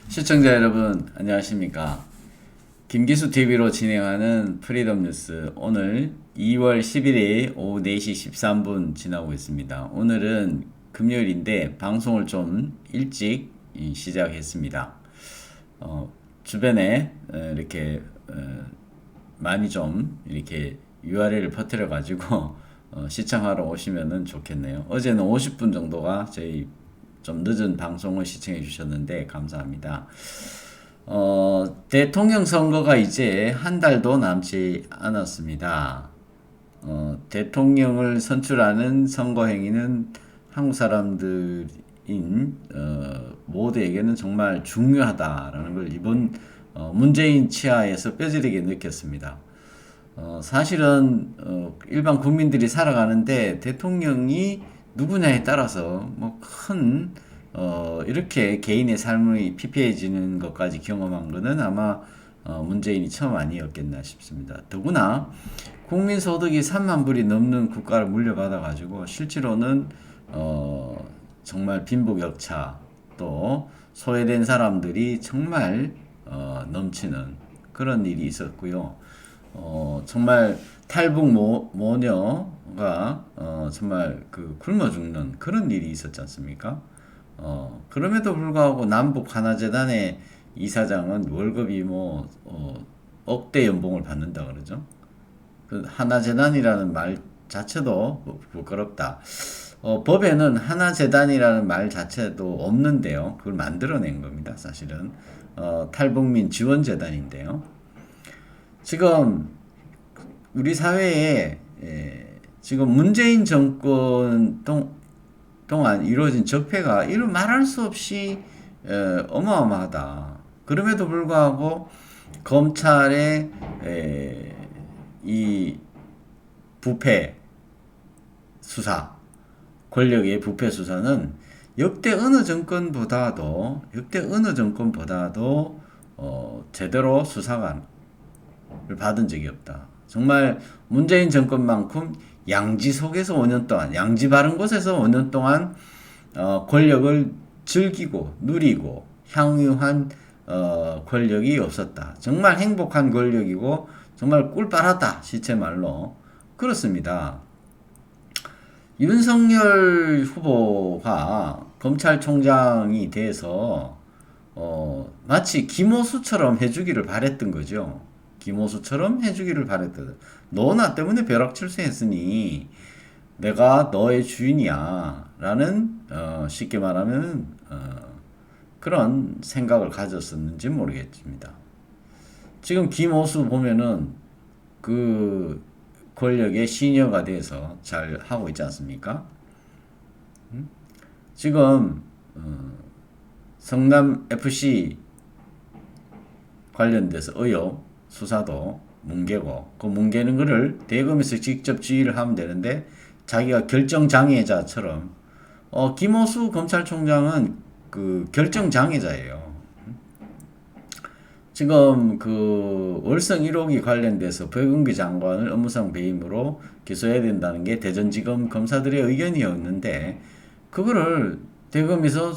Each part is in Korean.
시청자 여러분 안녕하십니까. 김기수 TV로 진행하는 프리덤 뉴스, 오늘 2월 11일 오후 4시 13분 지나고 있습니다. 오늘은 금요일인데 방송을 좀 일찍 시작했습니다. 주변에 이렇게 많이 좀 이렇게 URL을 퍼뜨려 가지고 시청하러 오시면 좋겠네요. 어제는 50분 정도가 저희 좀 늦은 방송을 시청해 주셨는데 감사합니다. 대통령 선거가 이제 한 달도 남지 않았습니다. 대통령을 선출하는 선거 행위는 한국 사람들인 모두에게는 정말 중요하다라는 걸 이번 문재인 치하에서 뼈저리게 느꼈습니다. 사실은 일반 국민들이 살아가는데 대통령이 누구냐에 따라서 큰 이렇게 개인의 삶이 피폐해지는 것까지 경험한 것은 아마 문재인이 처음 아니었겠나 싶습니다. 더구나 국민 소득이 3만 불이 넘는 국가를 물려받아 가지고 실제로는 정말 빈부격차 또 소외된 사람들이 정말 넘치는 그런 일이 있었고요. 정말 탈북 모녀가 정말 굶어 죽는 그런 일이 있었지 않습니까? 그럼에도 불구하고 남북 하나재단의 이사장은 월급이 억대 연봉을 받는다 그러죠. 그 하나재단이라는 말 자체도 부끄럽다. 법에는 하나재단이라는 말 자체도 없는데요. 그걸 만들어낸 겁니다. 사실은 탈북민 지원재단인데요. 지금 우리 사회에 지금 문재인 정권 동안 이루어진 적폐가 이루 말할 수 없이 어마어마하다. 그럼에도 불구하고 검찰의 이 부패 수사, 권력의 부패 수사는 역대 어느 정권보다도 제대로 수사가 받은 적이 없다. 정말 문재인 정권만큼 양지 속에서 5년 동안, 양지 바른 곳에서 5년 동안 권력을 즐기고 누리고 향유한 권력이 없었다. 정말 행복한 권력이고 정말 꿀빨았다. 시체 말로. 그렇습니다. 윤석열 후보가 검찰총장이 돼서 마치 김호수처럼 해주기를 바랬던 거죠. 김호수처럼 해주기를 바랬거든. 너 나 때문에 벼락칠수했으니 내가 너의 주인이야 라는 쉽게 말하면 그런 생각을 가졌었는지 모르겠습니다. 지금 김호수 보면은 그 권력의 시녀가 돼서 잘 하고 있지 않습니까? 지금 성남FC 관련돼서 의혹 수사도 뭉개고 그 뭉개는 거를 대검에서 직접 지휘를 하면 되는데 자기가 결정장애자처럼 김호수 검찰총장은 그 결정장애자예요. 지금 그 월성 1호기 관련돼서 박영기 장관을 업무상 배임으로 기소해야 된다는 게 대전지검 검사들의 의견이었는데 그거를 대검에서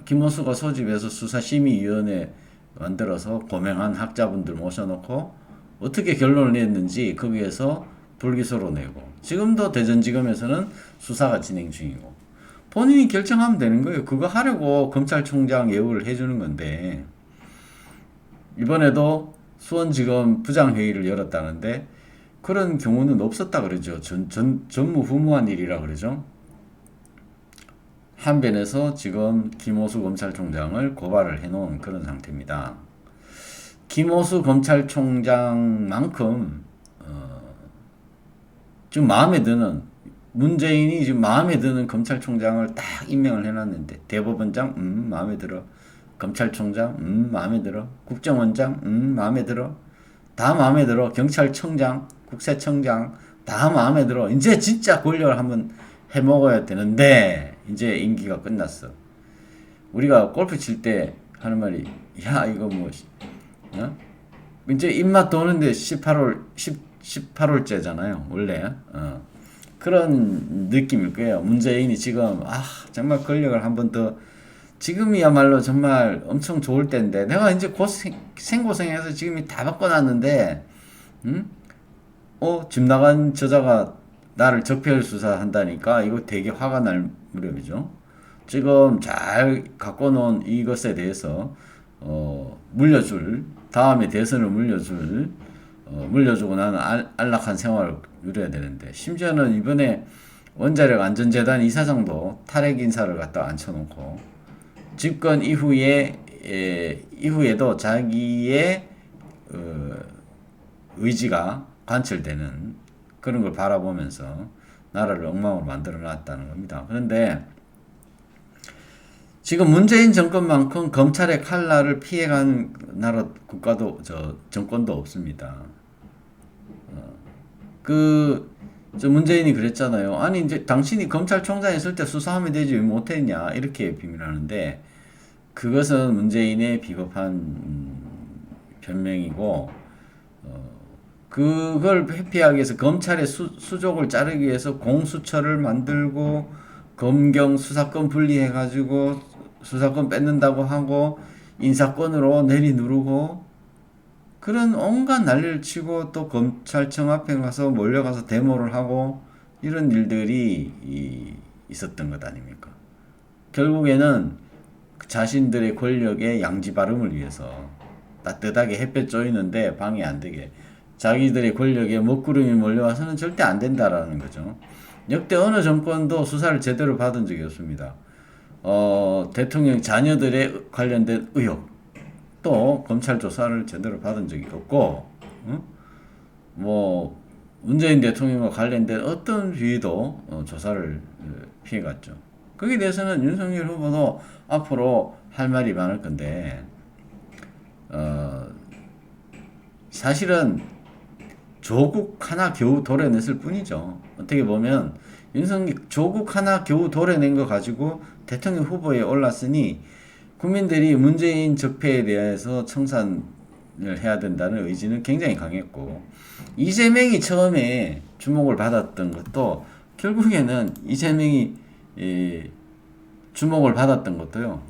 김호수가 소집해서 수사심의위원회 만들어서 고명한 학자분들 모셔놓고 어떻게 결론을 냈는지 거기에서 불기소로 내고 지금도 대전지검에서는 수사가 진행 중이고 본인이 결정하면 되는 거예요. 그거 하려고 검찰총장 예우를 해주는 건데 이번에도 수원지검 부장회의를 열었다는데 그런 경우는 없었다 그러죠. 전무후무한 일이라 그러죠. 한변에서 지금 김호수 검찰총장을 고발을 해놓은 그런 상태입니다. 김호수 검찰총장만큼 지금 마음에 드는 문재인이 지금 마음에 드는 검찰총장을 딱 임명을 해놨는데 대법원장 마음에 들어, 검찰총장 마음에 들어, 국정원장 마음에 들어, 다 마음에 들어, 경찰청장, 국세청장 다 마음에 들어. 이제 진짜 권력을 한번 해먹어야 되는데 이제 임기가 끝났어. 우리가 골프 칠 때 하는 말이 야 이거 이제 입맛 도는데 18월째잖아요 원래. 그런 느낌일 거예요. 문재인이 지금 정말 권력을 한번 더 지금이야말로 정말 엄청 좋을 때인데 내가 이제 생고생해서 지금이 다 바꿔놨는데 음? 집 나간 저자가 나를 적폐 수사한다니까 이거 되게 화가 날 무렵이죠. 지금 잘 갖고 놓은 이것에 대해서 물려줄 다음에 대선을 물려주고 나는 안락한 생활을 누려야 되는데 심지어는 이번에 원자력 안전재단 이사장도 탈핵 인사를 갖다 앉혀놓고 집권 이후에도 자기의 의지가 관철되는 그런 걸 바라보면서 나라를 엉망으로 만들어 놨다는 겁니다. 그런데 지금 문재인 정권만큼 검찰의 칼날을 피해간 나라 국가도 정권도 없습니다. 저 문재인이 그랬잖아요. 아니 이제 당신이 검찰총장 있을 때 수사하면 되지 왜 못했냐 이렇게 비밀하는데 그것은 문재인의 비겁한 변명이고 그걸 회피하기 위해서 검찰의 수족을 자르기 위해서 공수처를 만들고 검경 수사권 분리해가지고 수사권 뺏는다고 하고 인사권으로 내리누르고 그런 온갖 난리를 치고 또 검찰청 앞에 가서 몰려가서 데모를 하고 이런 일들이 있었던 것 아닙니까? 결국에는 자신들의 권력의 양지바름을 위해서 따뜻하게 햇볕 쬐이는데 방해 안 되게 자기들의 권력에 먹구름이 몰려와서는 절대 안 된다라는 거죠. 역대 어느 정권도 수사를 제대로 받은 적이 없습니다. 대통령 자녀들의 관련된 의혹 또 검찰 조사를 제대로 받은 적이 없고 뭐 문재인 대통령과 관련된 어떤 비위도 조사를 피해갔죠. 거기에 대해서는 윤석열 후보도 앞으로 할 말이 많을 건데 사실은 조국 하나 겨우 도려냈을 뿐이죠. 어떻게 보면 조국 하나 겨우 도려낸 거 가지고 대통령 후보에 올랐으니 국민들이 문재인 적폐에 대해서 청산을 해야 된다는 의지는 굉장히 강했고 이재명이 처음에 주목을 받았던 것도 결국에는 이재명이 주목을 받았던 것도요.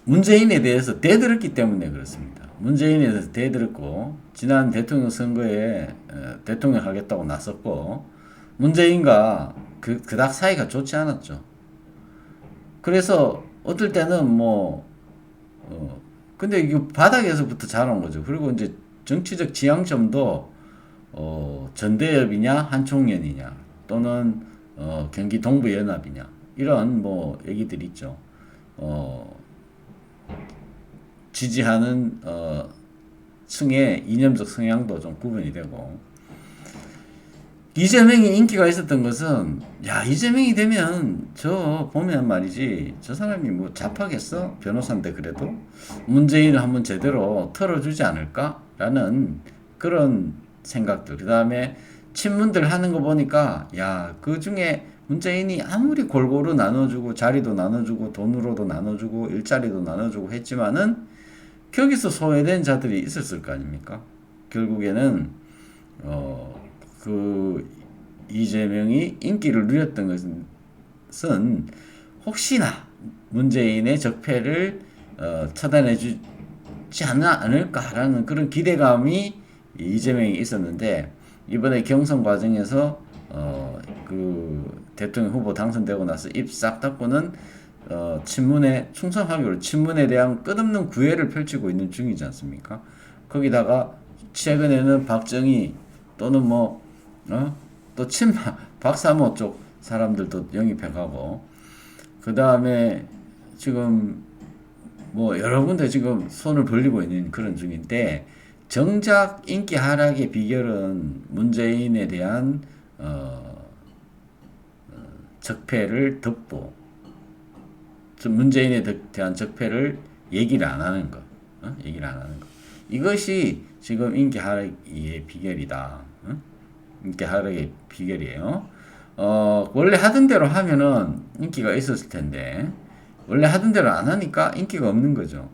문재인에 대해서 대들었기 때문에 그렇습니다. 문재인에 대해서 대들었고 지난 대통령 선거에 대통령 하겠다고 나섰고 문재인과 그닥 사이가 좋지 않았죠. 그래서 어떨 때는 근데 이게 바닥에서부터 자란 거죠. 그리고 이제 정치적 지향점도 전대협이냐 한총련이냐 또는 경기 동부연합이냐 이런 얘기들이 있죠. 지지하는 층의 이념적 성향도 좀 구분이 되고 이재명이 인기가 있었던 것은 이재명이 되면 보면 말이지 저 사람이 잡하겠어? 변호사인데 그래도 문재인을 한번 제대로 털어주지 않을까라는 그런 생각들. 그 다음에 친문들 하는 거 보니까 그 중에 문재인이 아무리 골고루 나눠주고 자리도 나눠주고 돈으로도 나눠주고 일자리도 나눠주고 했지만은 거기서 소외된 자들이 있었을 거 아닙니까? 결국에는 이재명이 인기를 누렸던 것은 혹시나 문재인의 적폐를 처단해주지 않을까라는 그런 기대감이 이재명이 있었는데 이번에 경선 과정에서 대통령 후보 당선되고 나서 입 싹 닫고는 친문에 충성하기로 친문에 대한 끝없는 구애를 펼치고 있는 중이지 않습니까? 거기다가 최근에는 박정희 또는 또 친마 박사모 쪽 사람들도 영입해가고 그 다음에 지금 여러 군데 지금 손을 벌리고 있는 그런 중인데 정작 인기 하락의 비결은 문재인에 대한 적폐를 덮고 문재인에 대한 적폐를 얘기를 안 하는 거, 얘기를 안 하는 거. 이것이 지금 인기 하락의 비결이다. 인기 하락의 비결이에요. 원래 하던 대로 하면은 인기가 있었을 텐데 원래 하던 대로 안 하니까 인기가 없는 거죠.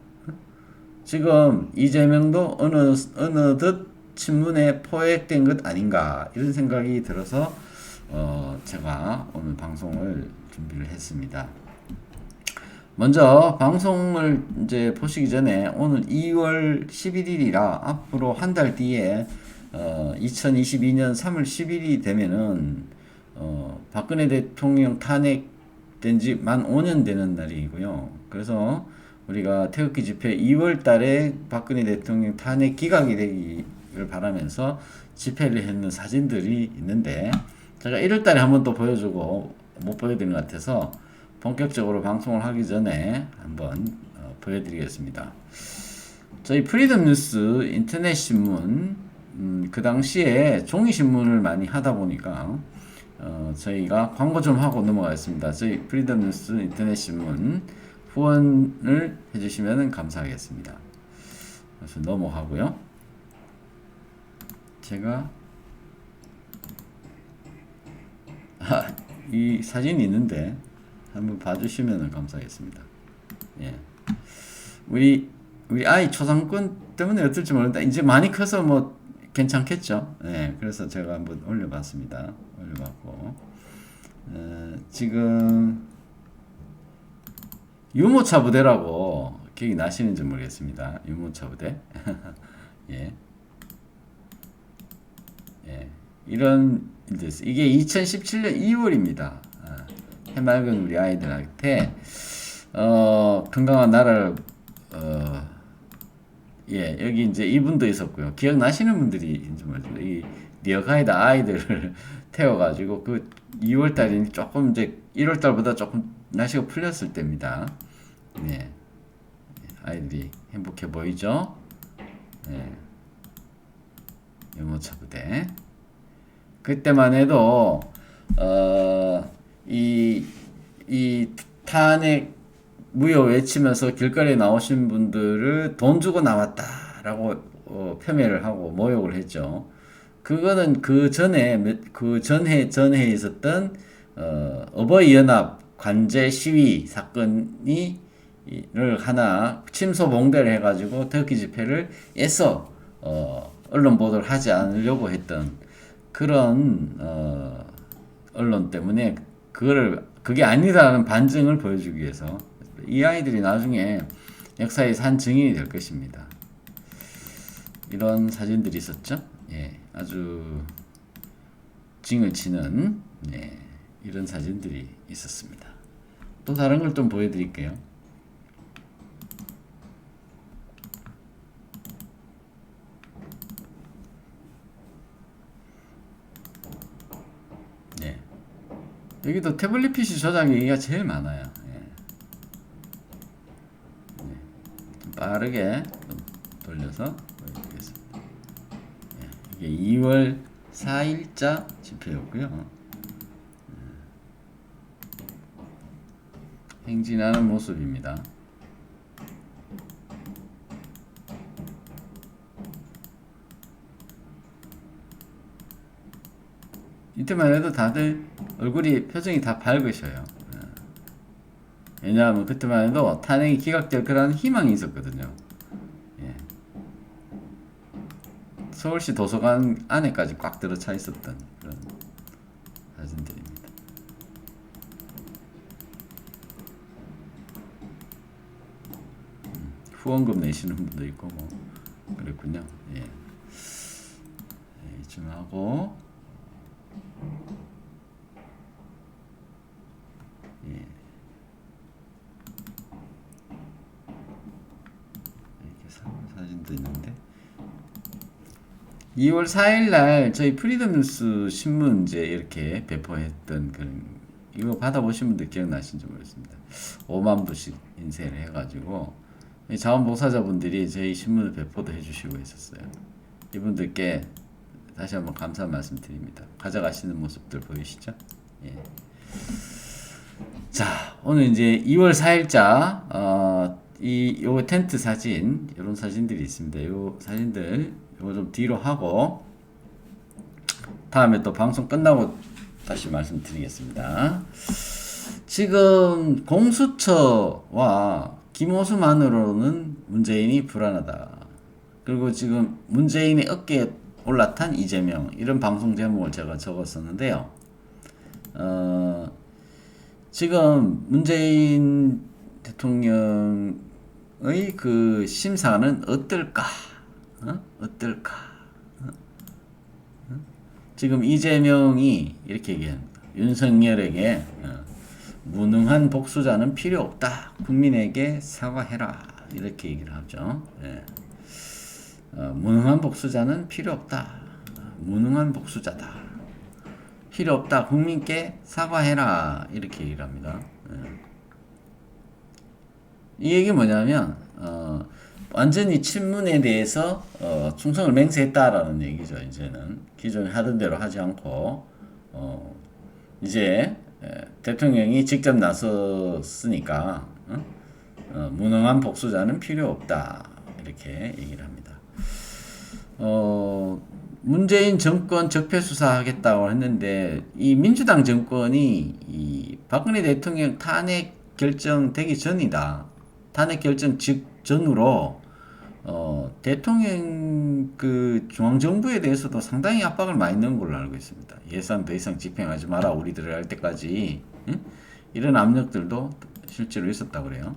지금 이재명도 어느덧 친문에 포획된 것 아닌가 이런 생각이 들어서 제가 오늘 방송을 좀 준비를 했습니다. 먼저 방송을 이제 보시기 전에 오늘 2월 11일이라 앞으로 한 달 뒤에 2022년 3월 10일이 되면은 박근혜 대통령 탄핵된 지 만 5년 되는 날이고요. 그래서 우리가 태극기 집회 2월 달에 박근혜 대통령 탄핵 기각이 되기를 바라면서 집회를 했는 사진들이 있는데, 제가 1월 달에 한번 또 보여주고 못 보여드린 것 같아서 본격적으로 방송을 하기 전에 한번 보여드리겠습니다. 저희 프리덤 뉴스 인터넷 신문, 그 당시에 종이 신문을 많이 하다 보니까 저희가 광고 좀 하고 넘어가겠습니다. 저희 프리덤 뉴스 인터넷 신문 후원을 해주시면 감사하겠습니다. 그래서 넘어가고요. 제가 이 사진이 있는데 한번 봐주시면 감사하겠습니다. 예. 우리 아이 초상권 때문에 어떨지 모르겠다. 이제 많이 커서 뭐 괜찮겠죠. 예. 그래서 제가 한번 올려봤습니다. 올려봤고, 지금 유모차 부대라고 기억이 나시는지 모르겠습니다. 유모차 부대. 예. 예. 이런 일도 이게 2017년 2월입니다. 해맑은 우리 아이들한테 건강한 나라를 예, 여기 이제 이분도 있었고요. 기억나시는 분들이 이제 모르겠어요. 이 리어카이다 아이들을 태워가지고 그 2월 달이 조금 이제 1월 달보다 조금 날씨가 풀렸을 때입니다. 네, 아이들이 행복해 보이죠? 네. 유모차 부대. 그때만 해도 이 탄핵 무효 외치면서 길거리에 나오신 분들을 돈 주고 나왔다라고 폄훼를 하고 모욕을 했죠. 그거는 그 전에 있었던 어버이 연합 관제 시위 사건이 를 하나 침소봉대를 해가지고 태극기 집회를 애써 언론 보도를 하지 않으려고 했던 그런 언론 때문에 그게 아니다라는 반증을 보여주기 위해서 이 아이들이 나중에 역사의 산 증인이 될 것입니다. 이런 사진들이 있었죠. 예, 아주 징을 치는 이런 사진들이 있었습니다. 또 다른 걸 좀 보여드릴게요. 여기도 태블릿 PC 저장 얘기가 제일 많아요. 예. 좀 빠르게 좀 돌려서 보여드리겠습니다. 예. 이게 2월 4일자 집회였고요. 행진하는 모습입니다. 이때만 해도 다들 얼굴이 표정이 다 밝으셔요. 왜냐하면 그때만 해도 탄핵이 기각될 거라는 희망이 있었거든요. 예. 서울시 도서관 안에까지 꽉 들어차 있었던 그런 사진들입니다. 후원금 내시는 분도 있고 뭐 그랬군요. 예. 좀 하고. 예. 이렇게 사진도 있는데 2월 4일날 저희 프리덤 뉴스 신문 이제 이렇게 배포했던 그런 이거 받아보신 분들 기억나신지 모르겠습니다. 5만 부씩 인쇄를 해가지고 자원봉사자분들이 저희 신문을 배포도 해주시고 있었어요. 이분들께 다시 한번 감사 말씀드립니다. 가져가시는 모습들 보이시죠? 예. 자, 오늘 이제 2월 4일자 요 텐트 사진, 이런 사진들이 있습니다. 요 사진들 요거 좀 뒤로 하고 다음에 또 방송 끝나고 다시 말씀드리겠습니다. 지금 공수처와 김호수만으로는 문재인이 불안하다. 그리고 지금 문재인의 어깨에 올라탄 이재명, 이런 방송 제목을 제가 적었었는데요. 지금 문재인 대통령의 그 심사는 어떨까? 어떨까? 지금 이재명이 이렇게 얘기합니다. 윤석열에게 무능한 복수자는 필요 없다. 국민에게 사과해라. 이렇게 얘기를 하죠. 예. 무능한 복수자는 필요 없다. 무능한 복수자다. 필요 없다. 국민께 사과해라. 이렇게 얘기를 합니다. 예. 이 얘기 뭐냐면 완전히 친문에 대해서 충성을 맹세했다라는 얘기죠. 이제는 기존에 하던 대로 하지 않고 이제 대통령이 직접 나섰으니까 무능한 복수자는 필요 없다. 이렇게 얘기를 합니다. 문재인 정권 적폐 수사하겠다고 했는데 이 민주당 정권이 이 박근혜 대통령 탄핵 결정되기 전이다. 탄핵 결정 직전으로 대통령 그 중앙정부에 대해서도 상당히 압박을 많이 넣은 걸로 알고 있습니다. 예산 더 이상 집행하지 마라 우리들을 할 때까지 이런 압력들도 실제로 있었다고 그래요.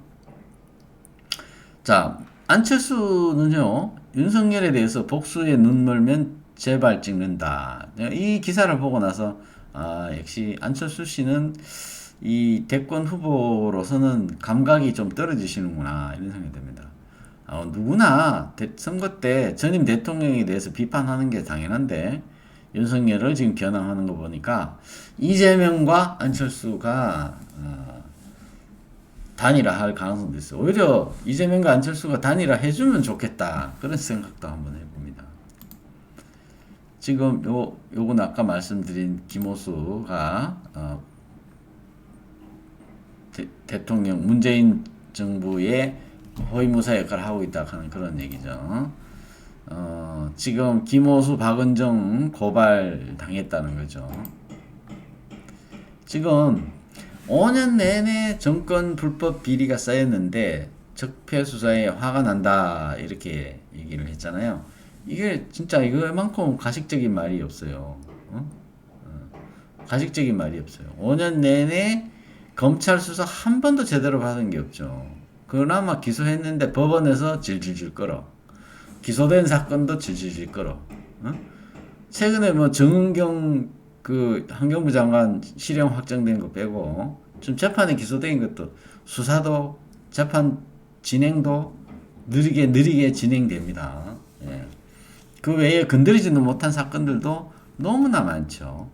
자, 안철수는요 윤석열에 대해서 복수에 눈 멀면 제발 찍는다. 이 기사를 보고 나서 역시 안철수 씨는 이 대권 후보로서는 감각이 좀 떨어지시는구나 이런 생각이 듭니다. 누구나 선거 때 전임 대통령에 대해서 비판하는 게 당연한데 윤석열을 지금 겨냥하는 거 보니까 이재명과 안철수가 단일화할 가능성도 있어요. 오히려 이재명과 안철수가 단일화 해주면 좋겠다 그런 생각도 한번 해봅니다. 지금 요건 아까 말씀드린 김호수가 대통령 문재인 정부의 호위무사 역할을 하고 있다 하는 그런 얘기죠. 지금 김호수 박은정 고발 당했다는 거죠. 지금 5년 내내 정권 불법 비리가 쌓였는데 적폐 수사에 화가 난다 이렇게 얘기를 했잖아요. 이게 진짜 이거만큼 가식적인 말이 없어요. 가식적인 말이 없어요. 5년 내내 검찰 수사 한 번도 제대로 받은 게 없죠. 그나마 기소했는데 법원에서 질질질 끌어. 기소된 사건도 질질질 끌어. 최근에 뭐 정은경 그 환경부 장관 실형 확정된 거 빼고 좀 재판에 기소된 것도 수사도 재판 진행도 느리게 진행됩니다. 예. 그 외에 건드리지도 못한 사건들도 너무나 많죠.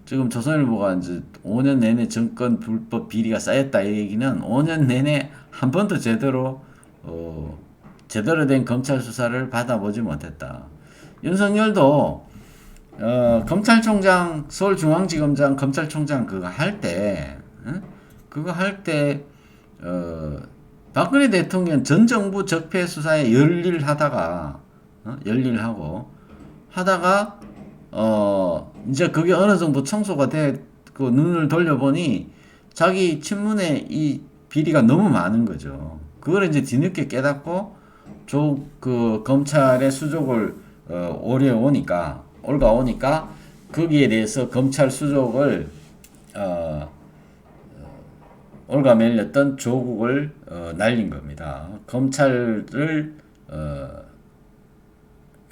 지금 조선일보가 이제 5년 내내 정권 불법 비리가 쌓였다 이 얘기는 5년 내내 한 번도 제대로 된 검찰 수사를 받아보지 못했다. 윤석열도 검찰총장 서울중앙지검장 검찰총장 그거 할 때 박근혜 대통령 전 정부 적폐 수사에 열일하다가 이제 그게 어느 정도 청소가 그 눈을 돌려보니 자기 친문에 이 비리가 너무 많은 거죠. 그걸 이제 뒤늦게 깨닫고 그 검찰의 수족을 올라오니까 거기에 대해서 검찰 수족을 올가매렸던 조국을 날린 겁니다. 검찰을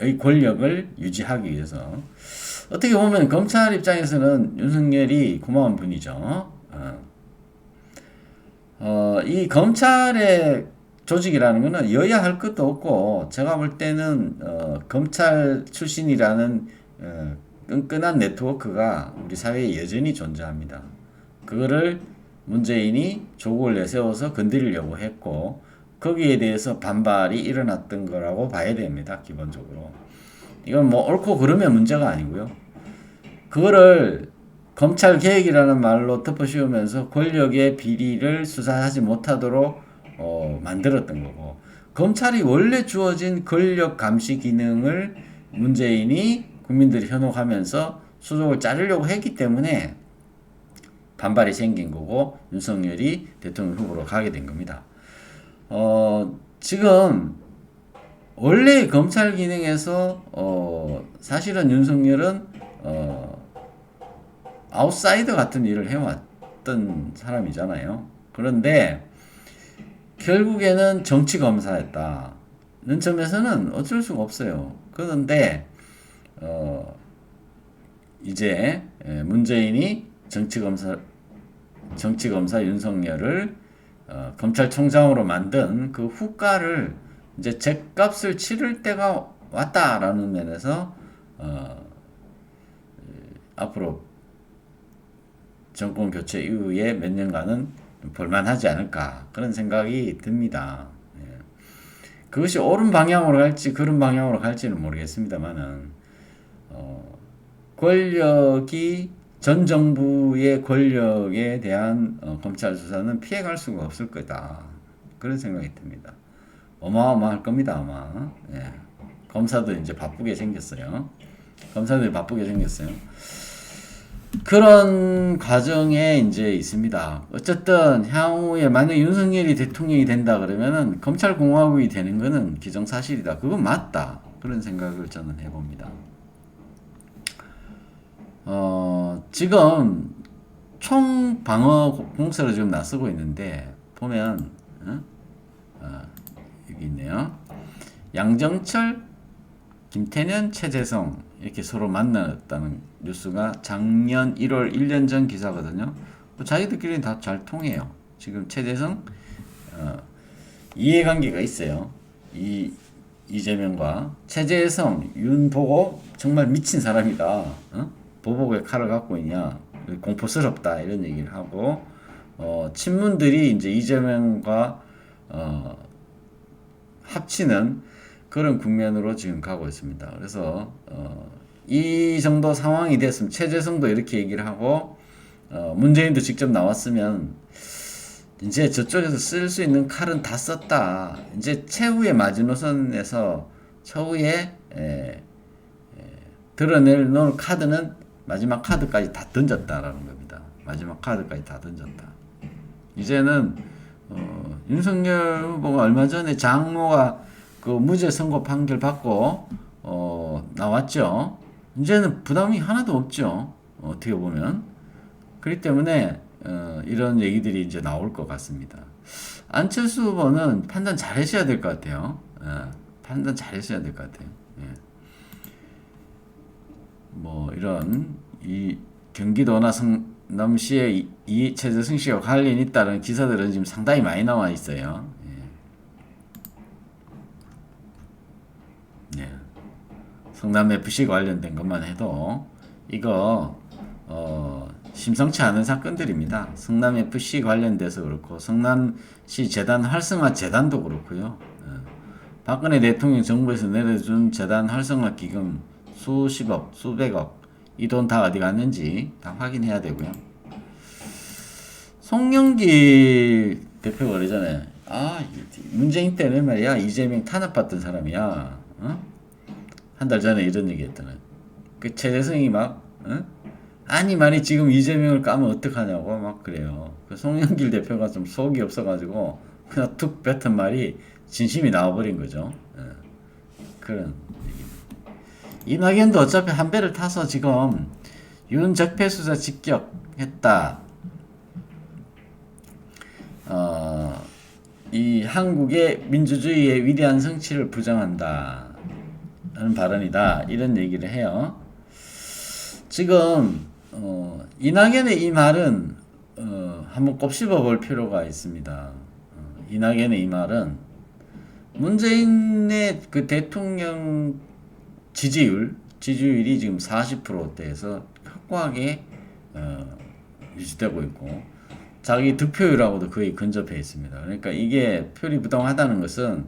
의 권력을 유지하기 위해서 어떻게 보면 검찰 입장에서는 윤석열이 고마운 분이죠. 이 검찰의 조직이라는 것은 여야 할 것도 없고 제가 볼 때는 검찰 출신이라는 끈끈한 네트워크가 우리 사회에 여전히 존재합니다. 그거를 문재인이 조국을 내세워서 건드리려고 했고 거기에 대해서 반발이 일어났던 거라고 봐야 됩니다. 기본적으로. 이건 뭐 옳고 그르면 문제가 아니고요. 그거를 검찰 개혁이라는 말로 덮어씌우면서 권력의 비리를 수사하지 못하도록 만들었던 거고 검찰이 원래 주어진 권력 감시 기능을 문재인이 국민들이 현혹하면서 수족을 자르려고 했기 때문에 반발이 생긴 거고 윤석열이 대통령 후보로 가게 된 겁니다. 지금 원래 검찰 기능에서 사실은 윤석열은 아웃사이더 같은 일을 했던 사람이잖아요. 그런데 결국에는 정치 검사였다는 점에서는 어쩔 수가 없어요. 그런데 이제 문재인이 정치검사 윤석열을 검찰총장으로 만든 그 후과를 이제 죗값을 치를 때가 왔다라는 면에서 앞으로 정권 교체 이후에 몇 년간은 볼만하지 않을까 그런 생각이 듭니다. 예. 그것이 옳은 방향으로 갈지 그런 방향으로 갈지는 모르겠습니다만은 권력이 전 정부의 권력에 대한 검찰 수사는 피해갈 수가 없을 거다 그런 생각이 듭니다. 어마어마할 겁니다 아마. 예. 검사도 이제 바쁘게 생겼어요. 검사들이 바쁘게 생겼어요. 그런 과정에 이제 있습니다. 어쨌든 향후에 만약 윤석열이 대통령이 된다 그러면은 검찰공화국이 되는 거는 기정사실이다. 그건 맞다. 그런 생각을 저는 해봅니다. 지금 총 방어 공세로 지금 나서고 있는데 보면 여기 있네요. 양정철, 김태년, 최재성 이렇게 서로 만났다는 뉴스가 작년 1월 1년 전 기사거든요. 자기들끼리는 다 잘 통해요. 지금 최재성 이해관계가 있어요. 이재명과 최재성, 윤보고 정말 미친 사람이다. 보복의 칼을 갖고 있냐, 공포스럽다 이런 얘기를 하고 친문들이 이제 이재명과 합치는 그런 국면으로 지금 가고 있습니다. 그래서 이 정도 상황이 됐으면 최재성도 이렇게 얘기를 하고 문재인도 직접 나왔으면 이제 저쪽에서 쓸 수 있는 칼은 다 썼다. 이제 최후의 마지노선에서 최후의 드러낼 놓을 카드는 마지막 카드까지 다 던졌다라는 겁니다. 마지막 카드까지 다 던졌다. 이제는 윤석열 후보가 얼마 전에 장모가 그 무죄 선고 판결 받고 나왔죠. 이제는 부담이 하나도 없죠. 어떻게 보면. 그렇기 때문에 이런 얘기들이 이제 나올 것 같습니다. 안철수 후보는 판단 잘 하셔야 될 것 같아요. 판단 잘 하셔야 될 것 같아요. 예. 뭐 이런 이 경기도나 성남시에 이 최재성 씨가 관련이 있다는 기사들은 지금 상당히 많이 나와 있어요. 예. 성남 FC 관련된 것만 해도 이거 심상치 않은 사건들입니다. 성남 FC 관련돼서 그렇고 성남시 재단 활성화 재단도 그렇고요. 박근혜 대통령 정부에서 내려준 재단 활성화 기금 수십억, 수백억 이 돈 다 어디 갔는지 다 확인해야 되고요. 송영길 대표가 그러잖아요. 문재인 때는 말이야 이재명 탄압받던 사람이야. 한 달 전에 이런 얘기 했잖아요. 그 최재성이 막 아니 말이 지금 이재명을 까면 어떡하냐고 막 그래요. 그 송영길 대표가 좀 속이 없어가지고 그냥 툭 뱉은 말이 진심이 나와버린 거죠. 그런 얘기. 이낙연도 어차피 한 배를 타서 지금 윤 적폐수사 직격했다. 이 한국의 민주주의의 위대한 성취를 부정한다. 하는 발언이다. 이런 얘기를 해요. 지금 이낙연의 이 말은 한번 곱씹어 볼 필요가 있습니다. 이낙연의 이 말은 문재인의 그 대통령 지지율이 지금 40%대에서 확고하게 유지되고 있고 자기 득표율하고도 거의 근접해 있습니다. 그러니까 이게 표리부동하다는 것은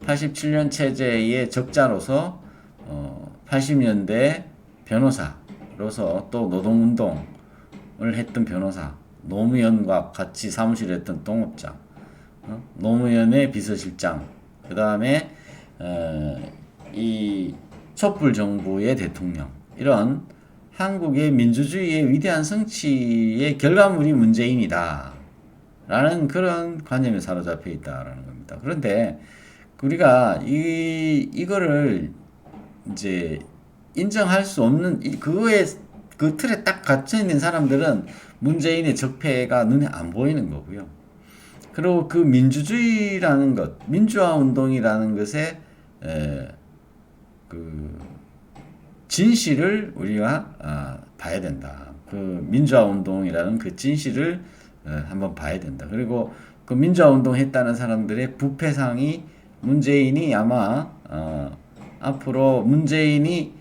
87년 체제의 적자로서 80년대 변호사로서 또 노동운동을 했던 변호사, 노무현과 같이 사무실에 했던 동업자, 노무현의 비서실장, 그 다음에 이 촛불 정부의 대통령, 이런 한국의 민주주의의 위대한 성취의 결과물이 문재인이다 라는 그런 관념에 사로잡혀 있다라는 겁니다. 그런데 우리가 이거를 이제 인정할 수 없는 그거에 그 틀에 딱 갇혀 있는 사람들은 문재인의 적폐가 눈에 안 보이는 거고요. 그리고 그 민주주의라는 것, 민주화 운동이라는 것에 그 진실을 우리가 봐야 된다. 그 민주화 운동이라는 그 진실을 한번 봐야 된다. 그리고 그 민주화 운동 했다는 사람들의 부패상이 문재인이 아마 앞으로 문재인이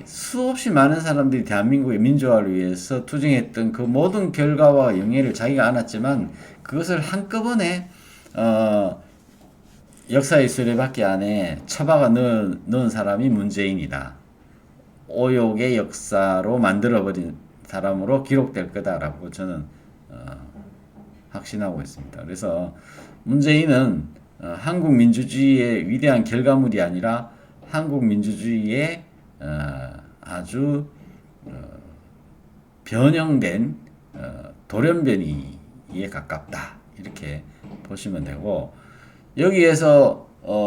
수없이 많은 사람들이 대한민국의 민주화를 위해서 투쟁했던 그 모든 결과와 영예를 자기가 안았지만 그것을 한꺼번에 역사의 수레바퀴 안에 처박아 넣은 사람이 문재인이다. 오욕의 역사로 만들어버린 사람으로 기록될 거다라고 저는 확신하고 있습니다. 그래서 문재인은 한국 민주주의의 위대한 결과물이 아니라 한국 민주주의의 아주 변형된 돌연변이에 가깝다. 이렇게 보시면 되고 여기에서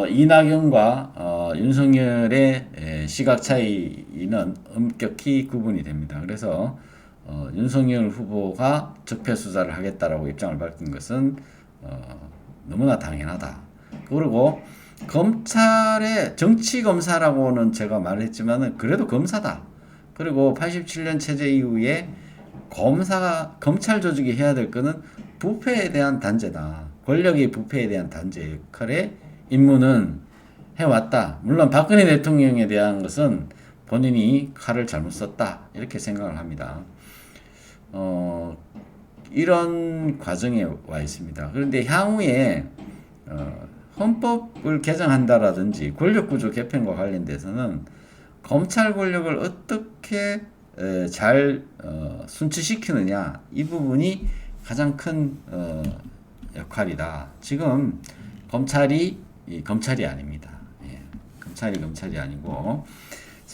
이낙연과 윤석열의 시각 차이는 엄격히 구분이 됩니다. 그래서 윤석열 후보가 적폐 수사를 하겠다라고 입장을 밝힌 것은 너무나 당연하다. 그리고 검찰의 정치 검사라고는 제가 말했지만은 그래도 검사다. 그리고 87년 체제 이후에 검찰 조직이 해야 될 거는 부패에 대한 단죄다. 권력의 부패에 대한 단죄 역할의 임무는 해왔다. 물론 박근혜 대통령에 대한 것은 본인이 칼을 잘못 썼다. 이렇게 생각을 합니다. 이런 과정에 와 있습니다. 그런데 향후에 헌법을 개정한다라든지 권력구조 개편과 관련돼서는 검찰 권력을 어떻게 잘 순치시키느냐 이 부분이 가장 큰 역할이다. 지금 검찰이 아닙니다. 예, 검찰이 아니고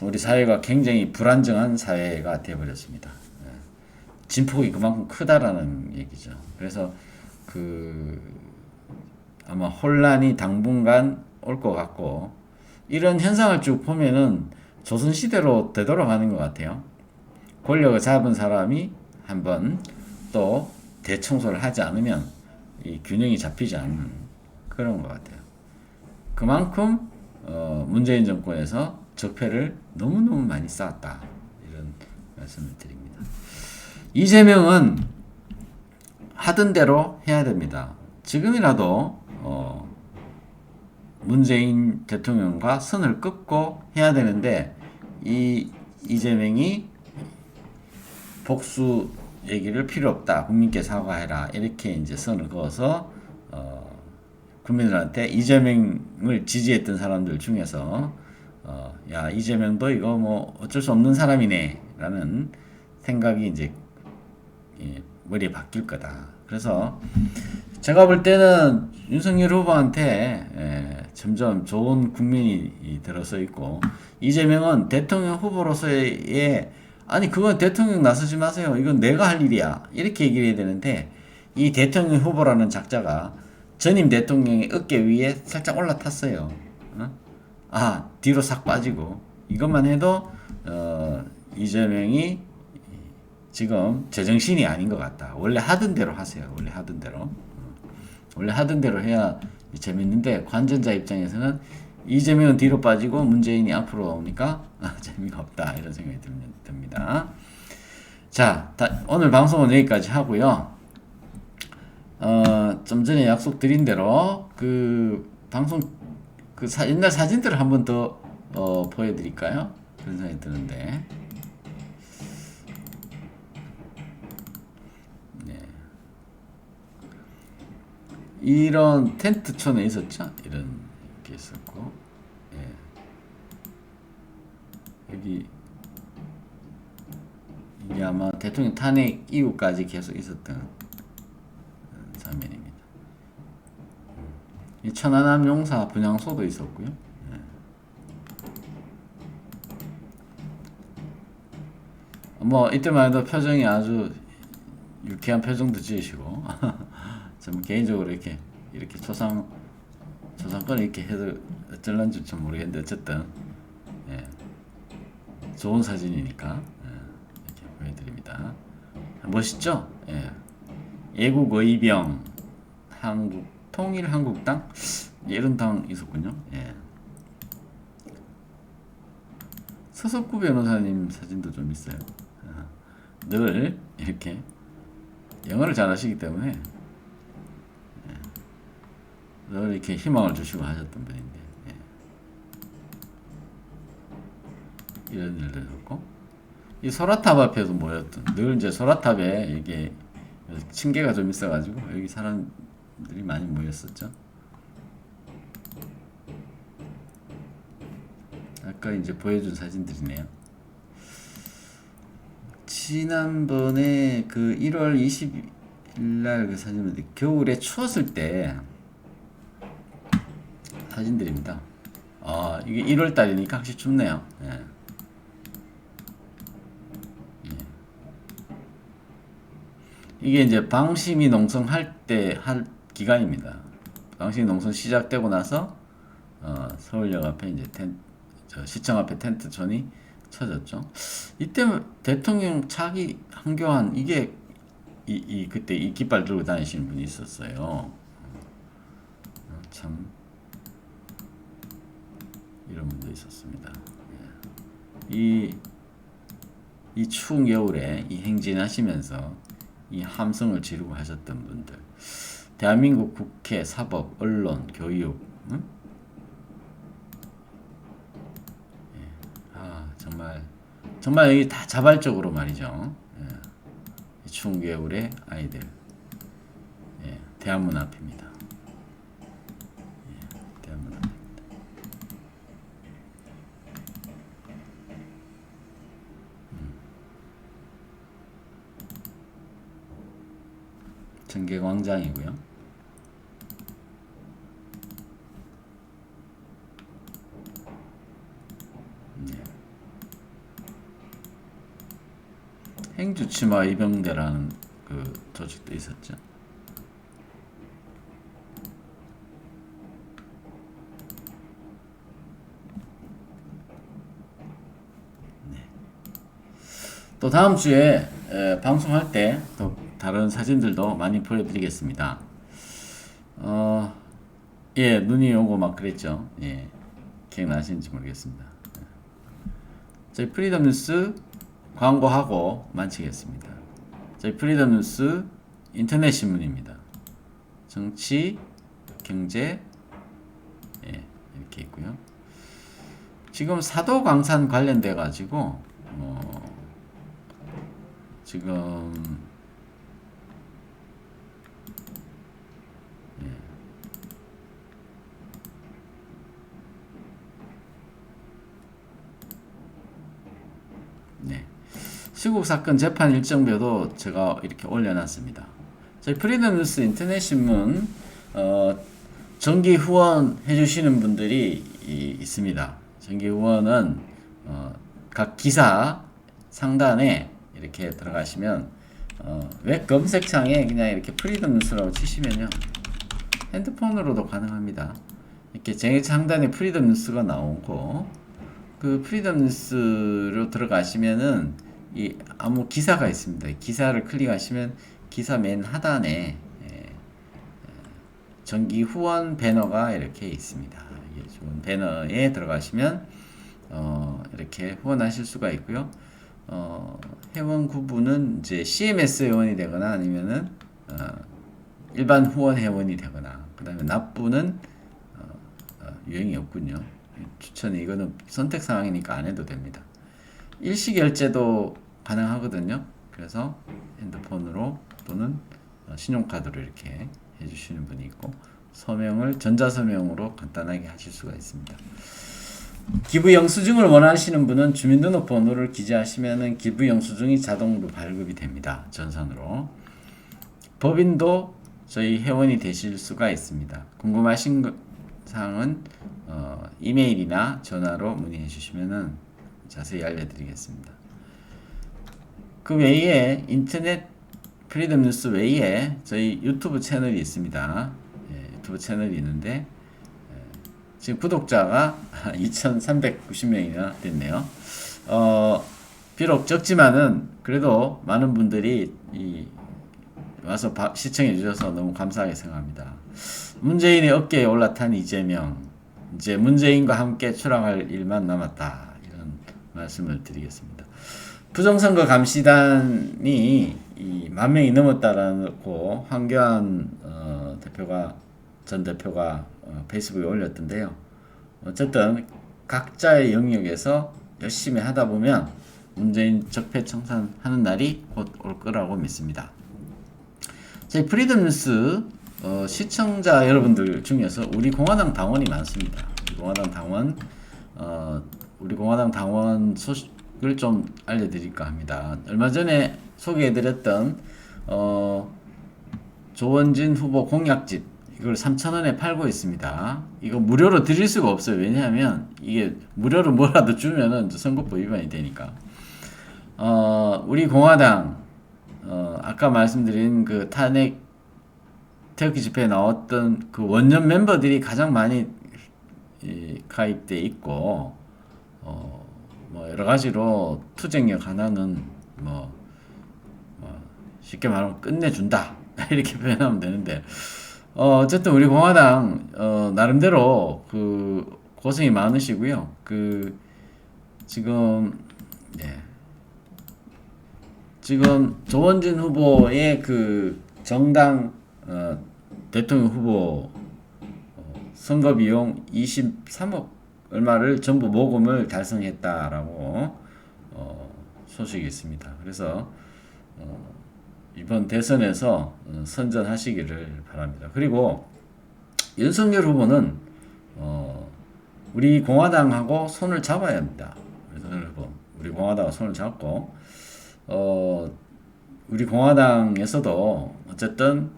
우리 사회가 굉장히 불안정한 사회가 되어버렸습니다. 예, 진폭이 그만큼 크다라는 얘기죠. 그래서 아마 혼란이 당분간 올 것 같고 이런 현상을 쭉 보면은 조선시대로 되돌아가는 것 같아요. 권력을 잡은 사람이 한번 또 대청소를 하지 않으면 이 균형이 잡히지 않는 그런 것 같아요. 그만큼 문재인 정권에서 적폐를 너무너무 많이 쌓았다. 이런 말씀을 드립니다. 이재명은 하던 대로 해야 됩니다. 지금이라도 문재인 대통령과 선을 긋고 해야 되는데 이재명이 복수 얘기를 필요 없다. 국민께 사과해라. 이렇게 이제 선을 그어서 국민들한테 이재명을 지지했던 사람들 중에서 야 이재명도 이거 뭐 어쩔 수 없는 사람이네 라는 생각이 이제 머리에 바뀔 거다. 그래서 제가 볼 때는 윤석열 후보한테 점점 좋은 국민이 들어서 있고 이재명은 대통령 후보로서의 아니 그건 대통령 나서지 마세요. 이건 내가 할 일이야. 이렇게 얘기를 해야 되는데 이 대통령 후보라는 작자가 전임 대통령의 어깨 위에 살짝 올라탔어요. 뒤로 싹 빠지고 이것만 해도 이재명이 지금 제정신이 아닌 것 같다. 원래 하던 대로 하세요. 원래 하던 대로 해야 재밌는데 관전자 입장에서는 이재명은 뒤로 빠지고 문재인이 앞으로 오니까 재미가 없다 이런 생각이 듭니다. 자, 오늘 방송은 여기까지 하고요. 좀 전에 약속드린 대로 그 방송 옛날 사진들을 한번 더 보여드릴까요? 그런 생각이 드는데. 네. 이런 텐트촌에 있었죠? 이런 게 있었고, 예. 여기 이게 아마 대통령 탄핵 이후까지 계속 있었던 장면입니다. 이 천안함 용사 분향소도 있었고요. 예. 뭐 이때만 해도 표정이 아주 유쾌한 표정도 지으시고 좀 개인적으로 이렇게 초상권을 이렇게 해도 어쩔런지 좀 모르겠는데 어쨌든 예. 좋은 사진이니까 예. 있습니다. 멋있죠? 예. 애국의병, 한국 통일한국당 이런 당 있었군요. 예. 서석구 변호사님 사진도 좀 있어요. 늘 이렇게 영어를 잘하시기 때문에 늘 이렇게 희망을 주시고 하셨던 분인데 이런 일도 있었고 이 소라탑 앞에도 모였던 늘 이제 소라탑에 이게 층계가 좀 있어가지고 여기 사람들이 많이 모였었죠. 아까 이제 보여준 사진들이네요. 지난번에 그 1월 20일 날 그 사진인데 겨울에 추웠을 때 사진들입니다. 이게 1월 달이니까 확실히 춥네요. 예. 예. 이게 이제 방심이 농성할 때 할 기간입니다. 방심이 농성 시작되고 나서 서울역 앞에 이제 시청 앞에 텐트촌이 쳐졌죠. 이때 대통령 차기 한교안 이게 그때 이 깃발 들고 다니시는 분이 있었어요. 참 이런 분도 있었습니다. 이 추운 겨울에 이 행진하시면서 이 함성을 지르고 하셨던 분들, 대한민국 국회, 사법, 언론, 교육, 응? 정말 여기 다 자발적으로 말이죠. 이 추운 겨울의 아이들, 대한문 앞입니다. 대한문 앞입니다. 전개광장이고요. 행주치마 이병대라는 그 조직도 있었죠. 또 다음 주에 방송할 때 또 다른 사진들도 많이 보여드리겠습니다. 예, 눈이 오고 막 그랬죠. 예, 기억나시는지 모르겠습니다. 저희 프리덤 뉴스 광고하고 마치겠습니다. 저희 프리덤 뉴스 인터넷 신문입니다. 정치, 경제, 이렇게 있고요. 지금 사도광산 관련돼 가지고 지금 시국 사건 재판 일정표도 제가 이렇게 올려놨습니다. 저희 프리덤 뉴스 인터넷 신문 정기 후원 해주시는 분들이 있습니다. 정기 후원은 각 기사 상단에 이렇게 들어가시면 웹 검색창에 그냥 이렇게 프리덤 뉴스라고 치시면요 핸드폰으로도 가능합니다. 이렇게 제일 상단에 프리덤 뉴스가 나오고 그 프리덤 뉴스로 들어가시면은 이 아무 기사가 있습니다. 기사를 클릭하시면 기사 맨 하단에 정기 후원 배너가 이렇게 있습니다. 이게 좋은 배너에 들어가시면 이렇게 후원하실 수가 있고요. 회원 구분은 이제 CMS 회원이 되거나 아니면은 일반 후원 회원이 되거나 그다음에 납부는 유형이 없군요. 추천이 이거는 선택 사항이니까 안 해도 됩니다. 일시결제도 가능하거든요. 그래서 핸드폰으로 또는 신용카드로 이렇게 해주시는 분이 있고 서명을 전자서명으로 간단하게 하실 수가 있습니다. 기부 영수증을 원하시는 분은 주민등록번호를 기재하시면 기부 영수증이 자동으로 발급이 됩니다. 전산으로. 법인도 저희 회원이 되실 수가 있습니다. 궁금하신 사항은 이메일이나 전화로 문의해 주시면 자세히 알려드리겠습니다. 그 외에 인터넷 프리덤 뉴스 외에 저희 유튜브 채널이 있습니다. 유튜브 채널이 있는데 지금 구독자가 2,390명이나 됐네요. 비록 적지만은 그래도 많은 분들이 와서 시청해 주셔서 너무 감사하게 생각합니다. 문재인의 어깨에 올라탄 이재명, 이제 문재인과 함께 추락할 일만 남았다, 이런 말씀을 드리겠습니다. 부정선거 감시단이 10,000명이 넘었다라고 황교안 전 대표가 페이스북에 올렸던데요. 어쨌든 각자의 영역에서 열심히 하다 보면 문재인 적폐청산하는 날이 곧 올 거라고 믿습니다. 저희 프리덤 뉴스 시청자 여러분들 중에서 우리 공화당 당원이 많습니다. 우리 공화당 당원 소식을 좀 알려드릴까 합니다. 얼마 전에 소개해드렸던 조원진 후보 공약집, 이걸 3,000원에 팔고 있습니다. 이거 무료로 드릴 수가 없어요. 왜냐하면 이게 무료로 뭐라도 주면은 선거법 위반이 되니까. 우리 공화당 아까 말씀드린 그 탄핵 태극기 집회에 나왔던 그 원년 멤버들이 가장 많이 가입돼 있고, 뭐 여러 가지로 투쟁력 하나는 쉽게 말하면 끝내준다 이렇게 표현하면 되는데, 어쨌든 우리 공화당 나름대로 그 고생이 많으시고요. 그 지금 조원진 후보의 그 정당 대통령 후보 선거 비용 23억 얼마를 전부 모금을 달성했다라고 소식이 있습니다. 그래서 이번 대선에서 선전하시기를 바랍니다. 그리고 윤석열 후보는 우리 공화당하고 손을 잡아야 합니다. 윤석열 후보, 우리 공화당하고 손을 잡고 우리 공화당에서도 어쨌든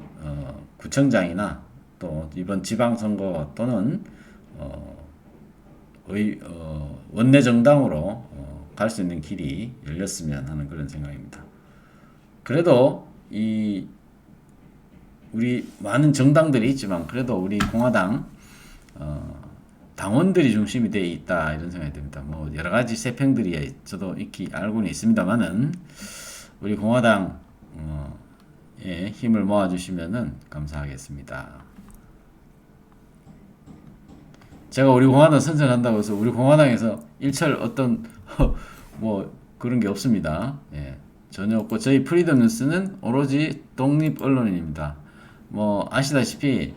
구청장이나 또 이번 지방선거 또는 원내 정당으로 갈 수 있는 길이 열렸으면 하는 그런 생각입니다. 그래도 우리 많은 정당들이 있지만 그래도 우리 공화당 당원들이 중심이 되어 있다, 이런 생각이 듭니다. 뭐 여러 가지 세평들이 저도 익히 알고는 있습니다만은 우리 공화당 힘을 모아주시면은 감사하겠습니다. 제가 우리 공화당 선전한다고 해서 우리 공화당에서 일철 어떤 뭐 그런 게 없습니다. 전혀 없고, 저희 프리덤 뉴스는 오로지 독립 언론입니다. 뭐 아시다시피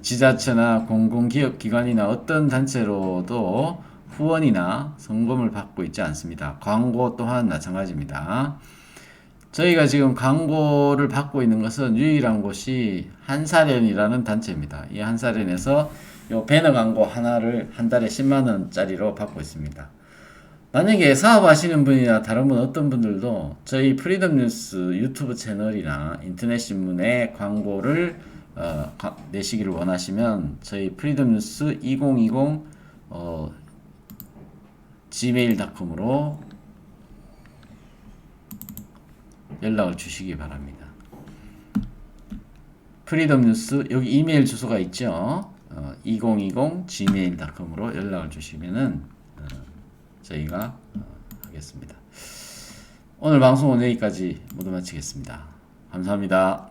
지자체나 공공기업기관이나 어떤 단체로도 후원이나 성금을 받고 있지 않습니다. 광고 또한 마찬가지입니다. 저희가 지금 광고를 받고 있는 것은 유일한 곳이 한사련이라는 단체입니다. 이 한사련에서 요 배너 광고 하나를 한 달에 10만원짜리로 받고 있습니다. 만약에 사업하시는 분이나 다른 분 어떤 분들도 저희 프리덤 뉴스 유튜브 채널이나 인터넷 신문에 광고를 내시기를 원하시면 저희 프리덤 뉴스 2020 gmail.com으로 연락을 주시기 바랍니다. 프리덤 뉴스 여기 이메일 주소가 있죠. 2020 gmail.com으로 연락을 주시면은 저희가 하겠습니다. 오늘 방송은 여기까지 모두 마치겠습니다. 감사합니다.